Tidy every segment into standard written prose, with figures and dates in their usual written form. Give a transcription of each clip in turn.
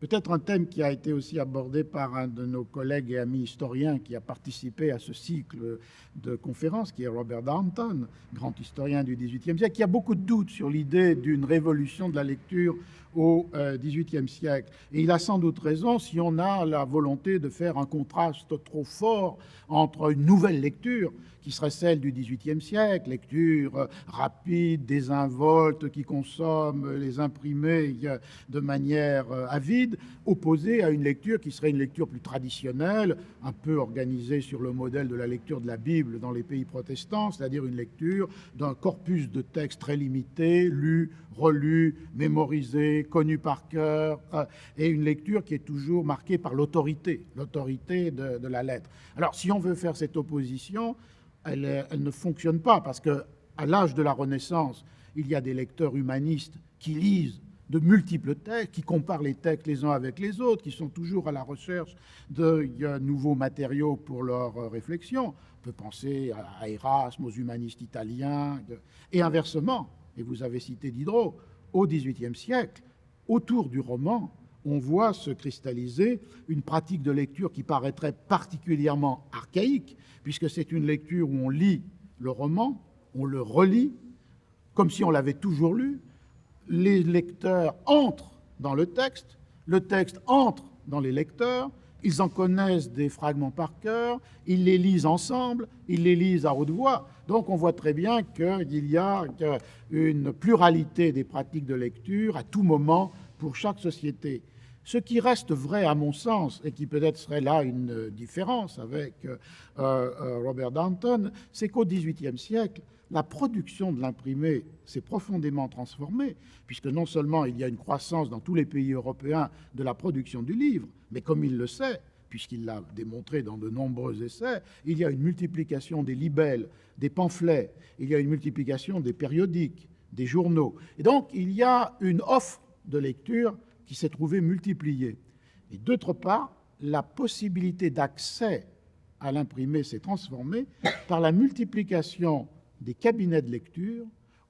Peut-être un thème qui a été aussi abordé par un de nos collègues et amis historiens qui a participé à ce cycle de conférences, qui est Robert Darnton, grand historien du XVIIIe siècle, qui a beaucoup de doutes sur l'idée d'une révolution de la lecture au XVIIIe siècle. Et il a sans doute raison si on a la volonté de faire un contraste trop fort entre une nouvelle lecture, qui serait celle du XVIIIe siècle, lecture rapide, désinvolte, qui consomme les imprimés de manière avide, opposée à une lecture qui serait une lecture plus traditionnelle, un peu organisée sur le modèle de la lecture de la Bible dans les pays protestants, c'est-à-dire une lecture d'un corpus de textes très limité, lu, relu, mémorisé, connu par cœur, et une lecture qui est toujours marquée par l'autorité de la lettre. Alors, si on veut faire cette opposition, elle ne fonctionne pas, parce qu'à l'âge de la Renaissance, il y a des lecteurs humanistes qui lisent de multiples textes, qui comparent les textes les uns avec les autres, qui sont toujours à la recherche de nouveaux matériaux pour leur réflexion. On peut penser à Erasme, aux humanistes italiens, et inversement, et vous avez cité Diderot, au XVIIIe siècle, autour du roman, on voit se cristalliser une pratique de lecture qui paraîtrait particulièrement archaïque, puisque c'est une lecture où on lit le roman, on le relit, comme si on l'avait toujours lu. Les lecteurs entrent dans le texte entre dans les lecteurs, ils en connaissent des fragments par cœur, ils les lisent ensemble, ils les lisent à haute voix. Donc on voit très bien qu'il y a une pluralité des pratiques de lecture à tout moment pour chaque société. Ce qui reste vrai à mon sens, et qui peut-être serait là une différence avec Robert Darnton, c'est qu'au XVIIIe siècle, la production de l'imprimé s'est profondément transformée, puisque non seulement il y a une croissance dans tous les pays européens de la production du livre, mais comme il le sait, puisqu'il l'a démontré dans de nombreux essais, il y a une multiplication des libelles, des pamphlets, il y a une multiplication des périodiques, des journaux. Et donc, il y a une offre de lecture qui s'est trouvée multipliée. Et d'autre part, la possibilité d'accès à l'imprimé s'est transformée par la multiplication des cabinets de lecture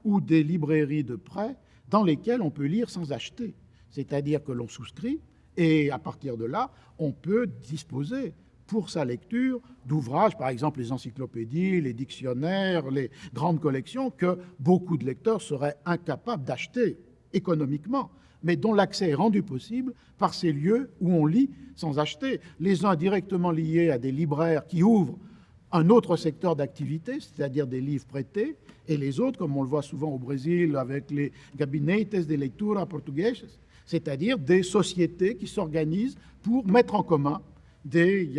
ou des librairies de prêt dans lesquelles on peut lire sans acheter. C'est-à-dire que l'on souscrit et à partir de là, on peut disposer pour sa lecture d'ouvrages, par exemple les encyclopédies, les dictionnaires, les grandes collections que beaucoup de lecteurs seraient incapables d'acheter économiquement, mais dont l'accès est rendu possible par ces lieux où on lit sans acheter, les uns directement liés à des libraires qui ouvrent un autre secteur d'activité, c'est-à-dire des livres prêtés, et les autres, comme on le voit souvent au Brésil avec les gabinetes de leitura portugueses, c'est-à-dire des sociétés qui s'organisent pour mettre en commun des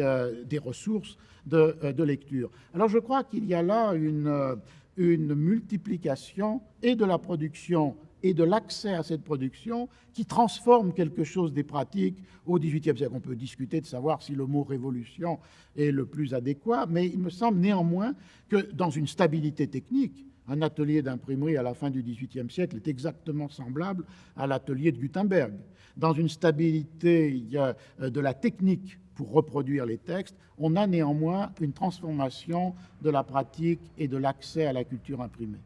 ressources de lecture. Alors je crois qu'il y a là une multiplication et de la production et de l'accès à cette production qui transforme quelque chose des pratiques au XVIIIe siècle. On peut discuter de savoir si le mot révolution est le plus adéquat, mais il me semble néanmoins que dans une stabilité technique, un atelier d'imprimerie à la fin du XVIIIe siècle est exactement semblable à l'atelier de Gutenberg. Dans une stabilité de la technique pour reproduire les textes, on a néanmoins une transformation de la pratique et de l'accès à la culture imprimée.